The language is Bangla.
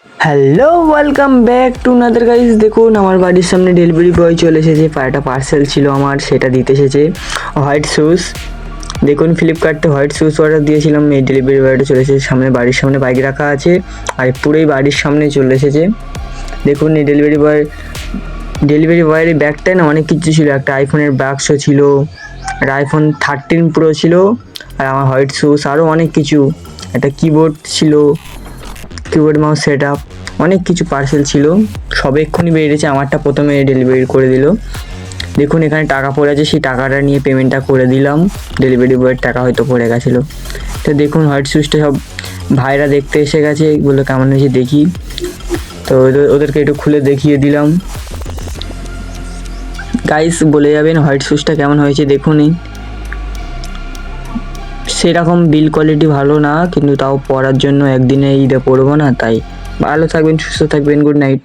Hello, welcome back to another guys. দেখুন আমার বাড়ির সামনে ডেলিভারি বয় চলে এসেছে। একটা পার্সেল ছিল আমার, সেটা দিতে এসেছে। হোয়াইট শুজ, দেখুন ফ্লিপকার্টে হোয়াইট শুজ অর্ডার দিয়েছিলাম। এই ডেলিভারি বয়টা চলে এসেছে। সামনে বাড়ির সামনে বাইক রাখা আছে আর পুরোই বাড়ির সামনে চলে এসেছে। দেখুন এই ডেলিভারি বয়ের ব্যাগটায় না অনেক কিছু ছিল। একটা আইফোনের বাক্স ছিল, একটা আইফোন 13 প্রো ছিল, আর আমার হোয়াইট শুজ, আরও অনেক কিছু। একটা কিবোর্ড ছিল, কিবোর্ড মাউস সেট আপ, অনেক কিছু পার্সেল ছিল। সব এক্ষুনি বেরিয়েছে, আমারটা প্রথমে ডেলিভারি করে দিল। দেখুন এখানে টাকা পড়ে আছে, সেই টাকাটা নিয়ে পেমেন্টটা করে দিলাম। ডেলিভারি বয়ের টাকা হয়তো পড়ে গেছিলো। তো দেখুন হোয়াইট শুজটা সব ভাইরা দেখতে এসে গেছে, এগুলো কেমন হয়েছে দেখি। তো ওদেরকে একটু খুলে দেখিয়ে দিলাম। গাইস বলে যাবেন হোয়াইট শুজটা কেমন হয়েছে দেখুনই। সেরকম বিল কোয়ালিটি ভালো না, কিন্তু তাও পরার জন্য একদিনে ঈদে পরবো না, তাই। ভালো থাকবেন, সুস্থ থাকবেন, গুড নাইট।